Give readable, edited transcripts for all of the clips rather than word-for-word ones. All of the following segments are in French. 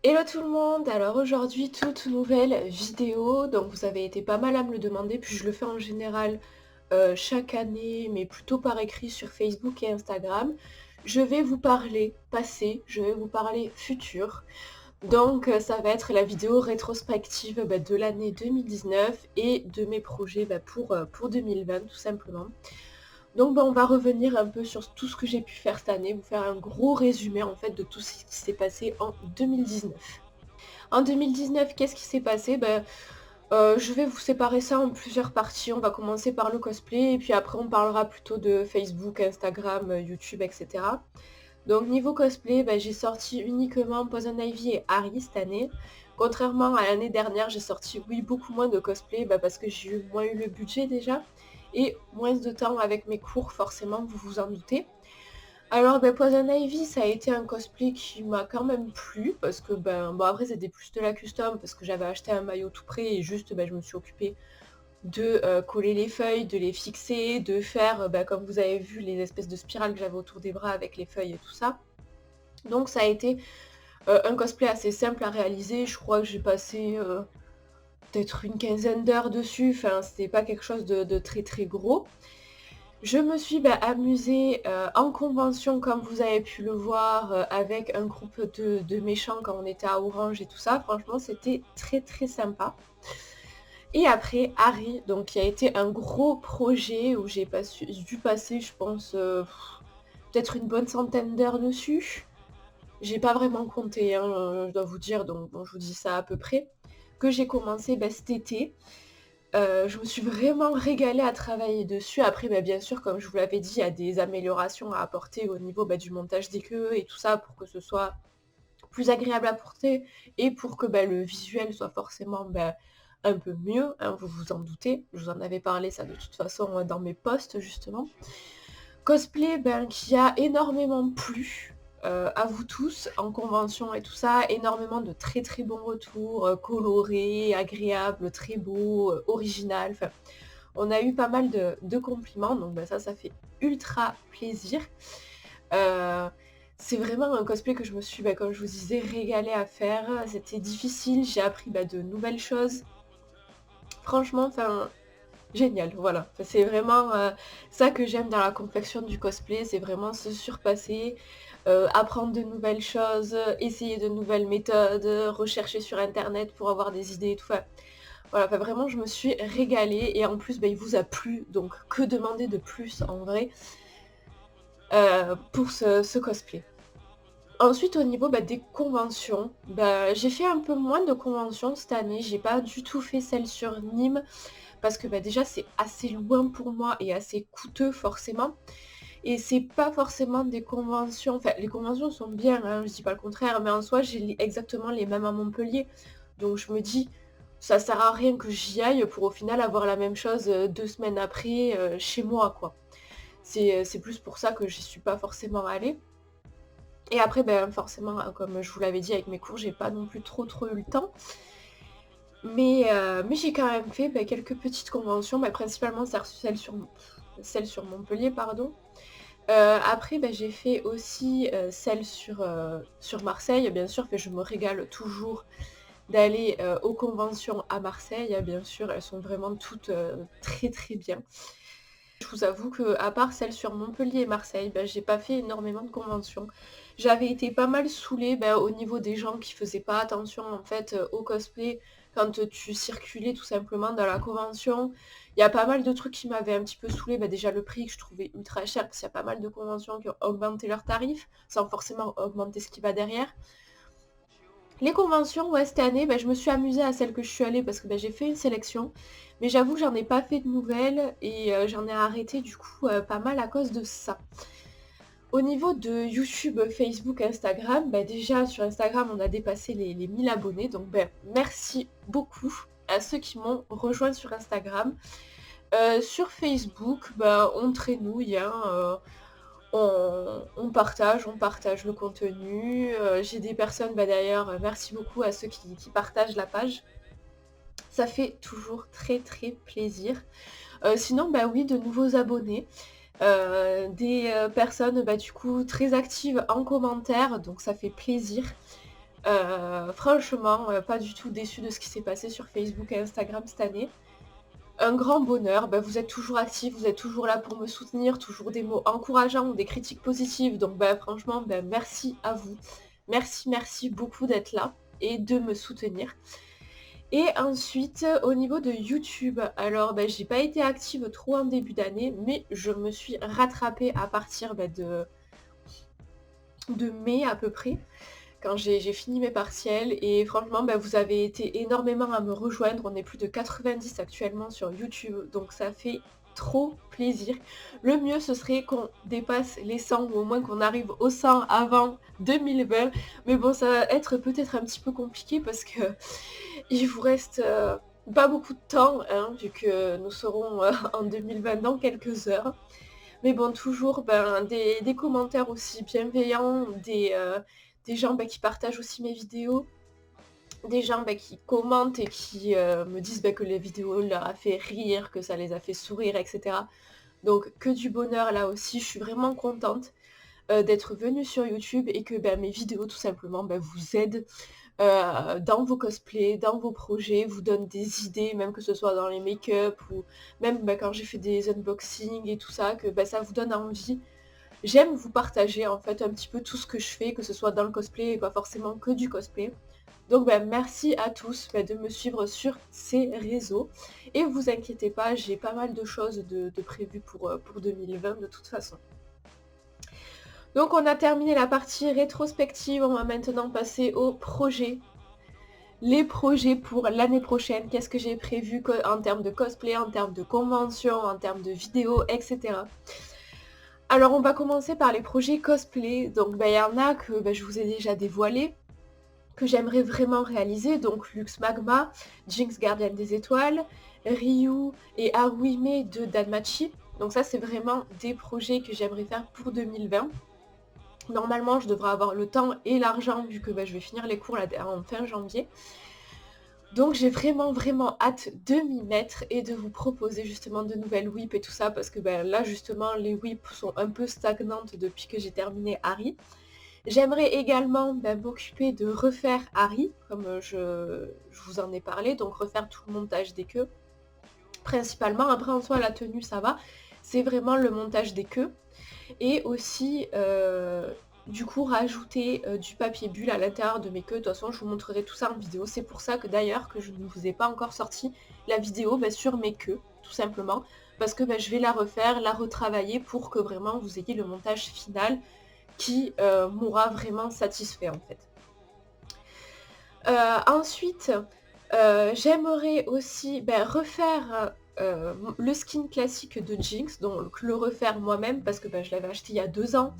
Hello tout le monde! Alors aujourd'hui, toute nouvelle vidéo, donc vous avez été pas mal à me le demander, puis je le fais en général chaque année, mais plutôt par écrit sur Facebook et Instagram. Je vais vous parler passé, je vais vous parler futur. Donc ça va être la vidéo rétrospective de l'année 2019 et de mes projets pour 2020 tout simplement. Donc on va revenir un peu sur tout ce que j'ai pu faire cette année, vous faire un gros résumé en fait de tout ce qui s'est passé en 2019. En 2019, qu'est-ce qui s'est passé? Je vais vous séparer ça en plusieurs parties. On va commencer par le cosplay et puis après on parlera plutôt de Facebook, Instagram, YouTube et cetera. Donc niveau cosplay, j'ai sorti uniquement Poison Ivy et Harry cette année. Contrairement à l'année dernière, j'ai sorti, oui, beaucoup moins de cosplay, parce que j'ai moins eu le budget déjà et moins de temps avec mes cours forcément, vous vous en doutez. Alors, Poison Ivy, ça a été un cosplay qui m'a quand même plu parce que, bon après c'était plus de la custom parce que j'avais acheté un maillot tout prêt et juste, je me suis occupée de, coller les feuilles, de les fixer, de faire, comme vous avez vu, les espèces de spirales que j'avais autour des bras avec les feuilles et tout ça. Donc ça a été, un cosplay assez simple à réaliser. Je crois que j'ai passé, peut-être une quinzaine d'heures dessus, enfin c'était pas quelque chose de très, très gros. Je me suis, amusée, en convention comme vous avez pu le voir, avec un groupe de méchants quand on était à Orange et tout ça. Franchement, c'était très, très sympa. Et après Harry, donc qui a été un gros projet où j'ai dû passer je pense, peut-être une bonne centaine d'heures dessus. J'ai pas vraiment compté, hein, je dois vous dire, donc bon, je vous dis ça à peu près. Que j'ai commencé, cet été. Je me suis vraiment régalée à travailler dessus. Après, bien sûr, comme je vous l'avais dit, il y a des améliorations à apporter au niveau, du montage des queues et tout ça pour que ce soit plus agréable à porter et pour que, le visuel soit forcément, un peu mieux, hein, vous vous en doutez. Je vous en avais parlé ça de toute façon, dans mes posts justement. Cosplay, qui a énormément plu, à vous tous en convention et tout ça. Énormément de très, très bons retours, colorés, agréables, très beaux, original, enfin on a eu pas mal de compliments, donc ça fait ultra plaisir. Heu, c'est vraiment un cosplay que je me suis, comme je vous disais, régalée à faire. C'était difficile, j'ai appris, de nouvelles choses. Franchement, enfin, génial, voilà. Enfin, c'est vraiment, ça que j'aime dans la confection du cosplay, c'est vraiment se surpasser, apprendre de nouvelles choses, essayer de nouvelles méthodes, rechercher sur internet pour avoir des idées et tout. Enfin, voilà, vraiment je me suis régalée et en plus, il vous a plu, donc que demander de plus en vrai, pour ce cosplay. Ensuite au niveau, des conventions, j'ai fait un peu moins de conventions cette année. J'ai pas du tout fait celle sur Nîmes parce que, déjà c'est assez loin pour moi et assez coûteux forcément et c'est pas forcément des conventions, enfin les conventions sont bien, hein, je dis pas le contraire, mais en soi j'ai les exactement les mêmes à Montpellier. Donc je me dis: «Ça sert à rien que j'y aille pour au final avoir la même chose, 2 semaines après, chez moi quoi». C'est plus pour ça que j'y suis pas forcément allée et après, forcément, comme je vous l'avais dit avec mes cours, j'ai pas non plus trop, trop eu le temps. Mais j'ai quand même fait, quelques petites conventions, principalement celle sur Montpellier, pardon. Après, j'ai fait aussi, celle sur Marseille, bien sûr, je me régale toujours d'aller, aux conventions à Marseille, bien sûr, elles sont vraiment toutes, très, très bien. Je vous avoue que à part celle sur Montpellier et Marseille, j'ai pas fait énormément de conventions. J'avais été pas mal saoulée, au niveau des gens qui faisaient pas attention en fait, au cosplay quand, tu circulais tout simplement dans la convention. Il y a pas mal de trucs qui m'avaient un petit peu saoulée, déjà le prix que je trouvais ultra cher parce qu'il y a pas mal de conventions qui ont augmenté leurs tarifs, sans forcément augmenter ce qui va derrière. Les conventions, ouais, cette année, je me suis amusée à celle que je suis allée parce que, j'ai fait une sélection. Mais j'avoue que j'en ai pas fait de nouvelles et j'en ai arrêté du coup, pas mal à cause de ça. Au niveau de YouTube, Facebook, Instagram, déjà sur Instagram, on a dépassé les 1000 abonnés. Donc merci beaucoup à ceux qui m'ont rejoint sur Instagram. Sur Facebook, on traînouille, hein, on partage le contenu. J'ai des personnes, d'ailleurs, merci beaucoup à ceux qui partagent la page. Ça fait toujours très, très plaisir. Sinon, oui, de nouveaux abonnés, des, personnes, du coup très actives en commentaire, donc ça fait plaisir. Franchement, pas du tout déçue de ce qui s'est passé sur Facebook et Instagram cette année. Un grand bonheur, bah, vous êtes toujours actifs, vous êtes toujours là pour me soutenir, toujours des mots encourageants ou des critiques positives, donc bah, franchement, bah, merci à vous. Merci, merci beaucoup d'être là et de me soutenir. Et ensuite, au niveau de YouTube, alors bah, j'ai pas été active trop en début d'année, mais je me suis rattrapée à partir bah, de mai à peu près, quand j'ai fini mes partiels. Et franchement, bah, vous avez été énormément à me rejoindre. On est plus de 90 actuellement sur YouTube, donc ça fait trop plaisir. Le mieux, ce serait qu'on dépasse les 100 ou au moins qu'on arrive aux 100 avant 2020. Mais bon, ça va être peut-être un petit peu compliqué parce que il vous reste pas beaucoup de temps, hein, vu que nous serons en 2020 dans quelques heures. Mais bon, toujours ben, des commentaires aussi bienveillants, des gens bah, qui partagent aussi mes vidéos, des gens bah, qui commentent et qui me disent bah, que les vidéos leur a fait rire, que ça les a fait sourire, etc. Donc que du bonheur là aussi, je suis vraiment contente d'être venue sur YouTube et que bah, mes vidéos tout simplement bah, vous aident dans vos cosplays, dans vos projets, vous donnent des idées, même que ce soit dans les make-up ou même bah, quand j'ai fait des unboxings et tout ça, que bah, ça vous donne envie. J'aime vous partager en fait un petit peu tout ce que je fais, que ce soit dans le cosplay et pas forcément que du cosplay. Donc bah, merci à tous bah, de me suivre sur ces réseaux. Et vous inquiétez pas, j'ai pas mal de choses de prévues pour 2020 de toute façon. Donc on a terminé la partie rétrospective, on va maintenant passer aux projets. Les projets pour l'année prochaine, qu'est-ce que j'ai prévu en termes de cosplay, en termes de convention, en termes de vidéos, etc. Alors on va commencer par les projets cosplay. Donc il y en a que je vous ai déjà dévoilé, que j'aimerais vraiment réaliser. Donc Lux Magma, Jinx Gardienne des Étoiles, Ryu et Haruhime de Danmachi. Donc ça c'est vraiment des projets que j'aimerais faire pour 2020. Normalement je devrais avoir le temps et l'argent vu que je vais finir les cours là, en fin janvier. Donc j'ai vraiment hâte de m'y mettre et de vous proposer justement de nouvelles whips et tout ça parce que là justement les whips sont un peu stagnantes depuis que j'ai terminé Harry. J'aimerais également m'occuper de refaire Harry comme je vous en ai parlé, donc refaire tout le montage des queues principalement. Après en soi la tenue ça va, c'est vraiment le montage des queues et aussi du coup rajouter du papier bulle à l'intérieur de mes queues. De toute façon je vous montrerai tout ça en vidéo. C'est pour ça que d'ailleurs que je ne vous ai pas encore sorti la vidéo sur mes queues, tout simplement. Parce que je vais la refaire, la retravailler pour que vraiment vous ayez le montage final qui m'aura vraiment satisfait en fait. Ensuite, j'aimerais aussi refaire le skin classique de Jinx, donc le refaire moi-même parce que je l'avais acheté il y a 2 ans.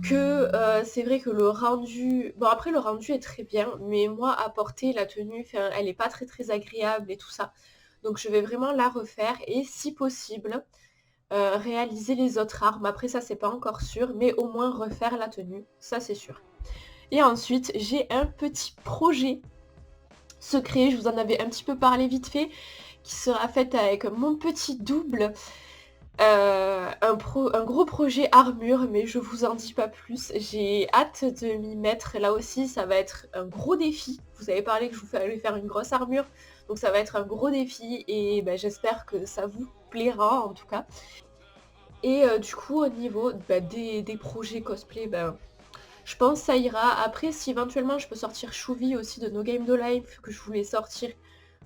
Que c'est vrai que le rendu... Bon après le rendu est très bien, mais moi à porter la tenue, elle est pas très agréable et tout ça. Donc je vais vraiment la refaire et si possible réaliser les autres armes. Après ça c'est pas encore sûr, mais au moins refaire la tenue, ça c'est sûr. Et ensuite j'ai un petit projet secret, je vous en avais un petit peu parlé vite fait, qui sera fait avec mon petit double. Un gros projet armure, mais je vous en dis pas plus. J'ai hâte de m'y mettre. Là aussi, ça va être un gros défi. Vous avez parlé que je vous allais faire une grosse armure, donc ça va être un gros défi et j'espère que ça vous plaira en tout cas. Et du coup, au niveau des projets cosplay, je pense que ça ira. Après, si éventuellement je peux sortir Chouvi aussi de No Game No Life, que je voulais sortir,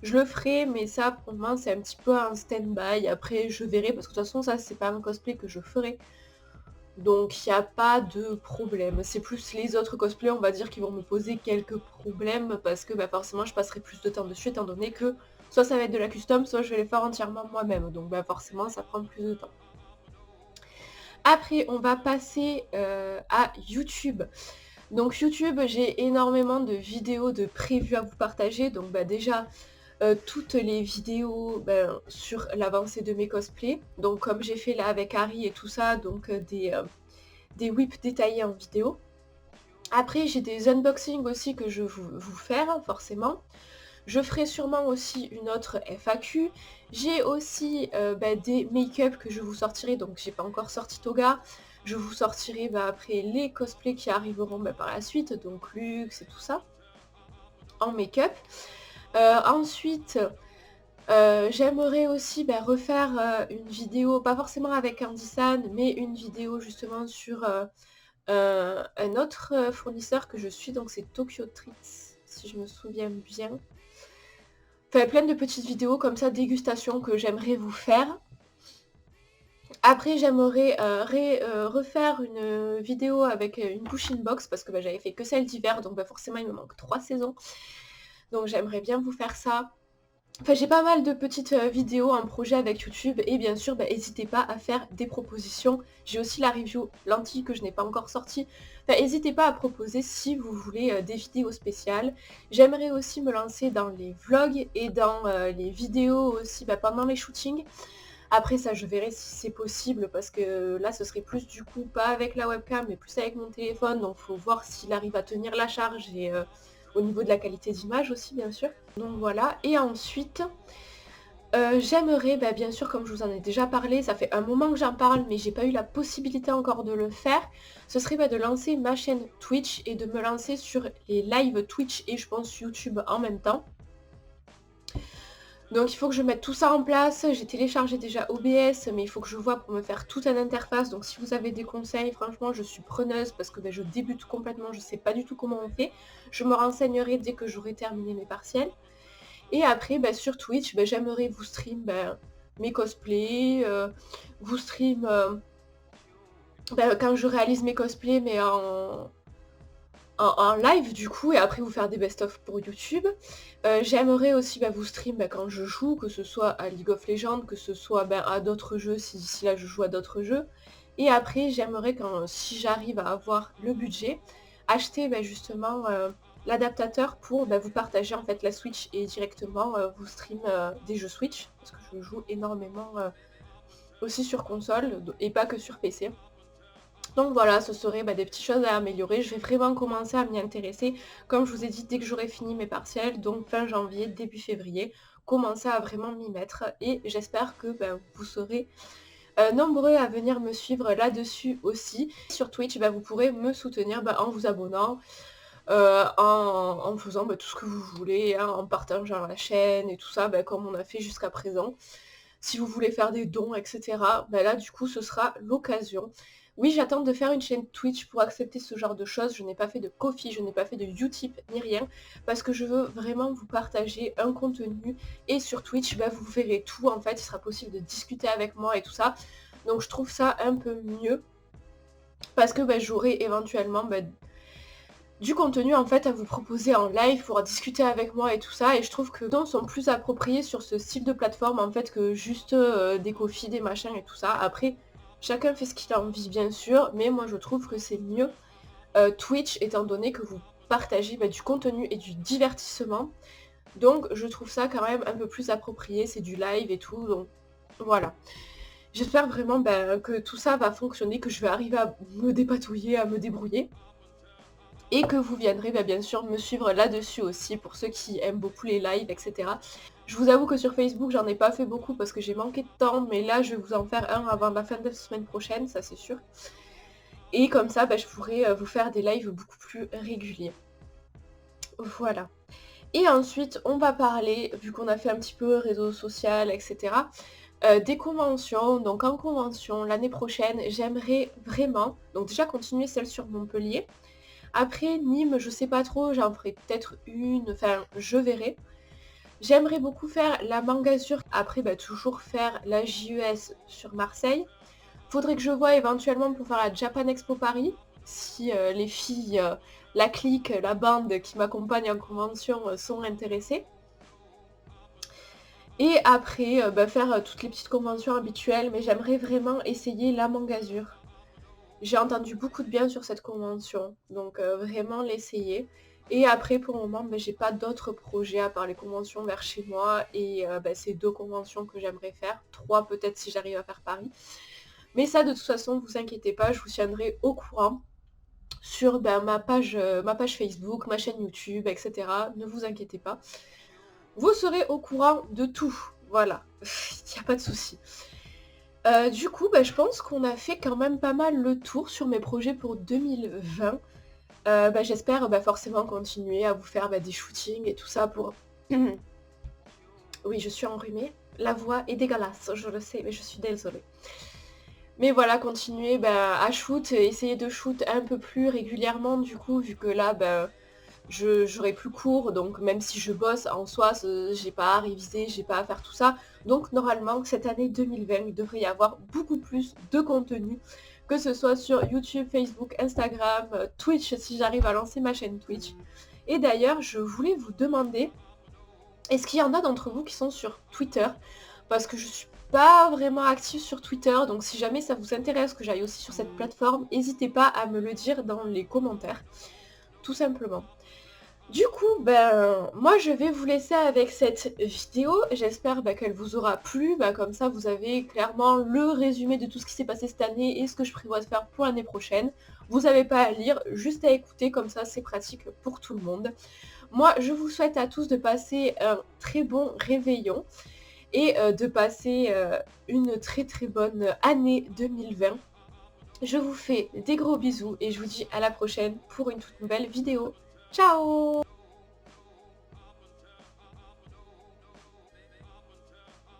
je le ferai, mais ça pour moi c'est un petit peu un stand-by. Après je verrai, parce que de toute façon ça c'est pas un cosplay que je ferai. Donc il n'y a pas de problème. C'est plus les autres cosplays on va dire qui vont me poser quelques problèmes, parce que forcément je passerai plus de temps dessus étant donné que soit ça va être de la custom, soit je vais les faire entièrement moi-même. Donc forcément ça prend plus de temps. Après on va passer à YouTube. Donc YouTube, j'ai énormément de vidéos de prévues à vous partager. Donc déjà, toutes les vidéos sur l'avancée de mes cosplays. Donc comme j'ai fait là avec Harry et tout ça, donc des whips détaillés en vidéo. Après, j'ai des unboxings aussi que je vais vous faire, hein, forcément. Je ferai sûrement aussi une autre FAQ. J'ai aussi des make-up que je vous sortirai, donc j'ai pas encore sorti Toga. Je vous sortirai après les cosplays qui arriveront par la suite, donc Lux et tout ça. en make-up. Ensuite, j'aimerais aussi refaire une vidéo, pas forcément avec Candy-san, mais une vidéo justement sur un autre fournisseur que je suis, donc c'est Tokyo Treats, si je me souviens bien. Enfin, plein de petites vidéos comme ça, dégustation, que j'aimerais vous faire. Après, j'aimerais refaire une vidéo avec une push-in box, parce que j'avais fait que celle d'hiver, donc forcément il me manque 3 saisons. Donc j'aimerais bien vous faire ça. Enfin, j'ai pas mal de petites vidéos en projet avec YouTube, et bien sûr, n'hésitez pas à faire des propositions. J'ai aussi la review lentilles que je n'ai pas encore sortie. Enfin, n'hésitez pas à proposer si vous voulez des vidéos spéciales. J'aimerais aussi me lancer dans les vlogs et dans les vidéos aussi pendant les shootings. Après ça, je verrai si c'est possible, parce que là, ce serait plus du coup pas avec la webcam, mais plus avec mon téléphone. Donc faut voir s'il arrive à tenir la charge et au niveau de la qualité d'image aussi, bien sûr. Donc voilà. Et ensuite, j'aimerais, bien sûr, comme je vous en ai déjà parlé, ça fait un moment que j'en parle, mais j'ai pas eu la possibilité encore de le faire, ce serait de lancer ma chaîne Twitch et de me lancer sur les lives Twitch et je pense YouTube en même temps. Donc il faut que je mette tout ça en place. J'ai téléchargé déjà OBS, mais il faut que je vois pour me faire toute une interface. Donc si vous avez des conseils, franchement, je suis preneuse, parce que je débute complètement, je sais pas du tout comment on fait. Je me renseignerai dès que j'aurai terminé mes partiels. Et après, sur Twitch, j'aimerais vous stream mes cosplays, vous stream quand je réalise mes cosplays, mais en live du coup, et après vous faire des best-of pour YouTube. J'aimerais aussi vous stream quand je joue, que ce soit à League of Legends, que ce soit à d'autres jeux, si d'ici là je joue à d'autres jeux. Et après, j'aimerais, si j'arrive à avoir le budget, acheter justement l'adaptateur pour vous partager en fait la Switch et directement vous stream des jeux Switch, parce que je joue énormément aussi sur console et pas que sur PC. Donc voilà, ce serait des petites choses à améliorer. Je vais vraiment commencer à m'y intéresser, comme je vous ai dit, dès que j'aurai fini mes partiels, donc fin janvier, début février, commencer à vraiment m'y mettre. Et j'espère que vous serez nombreux à venir me suivre là-dessus aussi. Sur Twitch, vous pourrez me soutenir en vous abonnant, en faisant tout ce que vous voulez, hein, en partageant la chaîne et tout ça, comme on a fait jusqu'à présent. Si vous voulez faire des dons, etc., là du coup ce sera l'occasion. Oui, j'attends de faire une chaîne Twitch pour accepter ce genre de choses. Je n'ai pas fait de Ko-fi, je n'ai pas fait de Utip, ni rien, parce que je veux vraiment vous partager un contenu. Et sur Twitch, vous verrez tout, en fait, il sera possible de discuter avec moi et tout ça. Donc je trouve ça un peu mieux, parce que j'aurai éventuellement du contenu en fait à vous proposer en live pour discuter avec moi et tout ça, et je trouve que les dons sont plus appropriés sur ce style de plateforme en fait que juste des Ko-fi, des machins et tout ça. Après, chacun fait ce qu'il a envie bien sûr, mais moi je trouve que c'est mieux Twitch, étant donné que vous partagez du contenu et du divertissement. Donc je trouve ça quand même un peu plus approprié, c'est du live et tout, donc voilà. J'espère vraiment que tout ça va fonctionner, que je vais arriver à me dépatouiller, à me débrouiller. Et que vous viendrez bien sûr me suivre là-dessus aussi, pour ceux qui aiment beaucoup les lives, etc. Je vous avoue que sur Facebook, j'en ai pas fait beaucoup parce que j'ai manqué de temps, mais là, je vais vous en faire un avant la fin de la semaine prochaine, ça c'est sûr. Et comme ça, je pourrai vous faire des lives beaucoup plus réguliers. Voilà. Et ensuite, on va parler, vu qu'on a fait un petit peu réseau social, etc., des conventions. Donc en convention, l'année prochaine, j'aimerais vraiment, donc déjà continuer celle sur Montpellier. Après, Nîmes, je sais pas trop, j'en ferai peut-être une, enfin, je verrai. J'aimerais beaucoup faire la Mangasure, après toujours faire la JES sur Marseille. Faudrait que je voie éventuellement pour faire la Japan Expo Paris, si les filles, la clique, la bande qui m'accompagne en convention sont intéressées. Et après, faire toutes les petites conventions habituelles, mais j'aimerais vraiment essayer la Mangasure. J'ai entendu beaucoup de bien sur cette convention, donc vraiment l'essayer. Et après, pour le moment, j'ai pas d'autres projets à part les conventions vers chez moi, et c'est 2 conventions que j'aimerais faire, 3 peut-être si j'arrive à faire Paris. Mais ça, de toute façon, vous inquiétez pas, je vous tiendrai au courant sur ma page Facebook, ma chaîne YouTube, etc. Ne vous inquiétez pas. Vous serez au courant de tout, voilà, il n'y a pas de souci. Du coup, je pense qu'on a fait quand même pas mal le tour sur mes projets pour 2020. J'espère forcément continuer à vous faire des shootings et tout ça pour oui, je suis enrhumée, la voix est dégueulasse, je le sais, mais je suis désolée. Mais voilà, continuer à shoot, essayer de shoot un peu plus régulièrement du coup, vu que là, j'aurai plus cours, donc même si je bosse en soi, j'ai pas à réviser, j'ai pas à faire tout ça. Donc normalement, cette année 2020, il devrait y avoir beaucoup plus de contenu, que ce soit sur YouTube, Facebook, Instagram, Twitch, si j'arrive à lancer ma chaîne Twitch. Et d'ailleurs, je voulais vous demander, est-ce qu'il y en a d'entre vous qui sont sur Twitter? Parce que je suis pas vraiment active sur Twitter, donc si jamais ça vous intéresse que j'aille aussi sur cette plateforme, n'hésitez pas à me le dire dans les commentaires, tout simplement. Du coup, moi je vais vous laisser avec cette vidéo, j'espère qu'elle vous aura plu, comme ça vous avez clairement le résumé de tout ce qui s'est passé cette année et ce que je prévois de faire pour l'année prochaine. Vous n'avez pas à lire, juste à écouter, comme ça c'est pratique pour tout le monde. Moi je vous souhaite à tous de passer un très bon réveillon et de passer une très très bonne année 2020. Je vous fais des gros bisous et je vous dis à la prochaine pour une toute nouvelle vidéo. Ciao!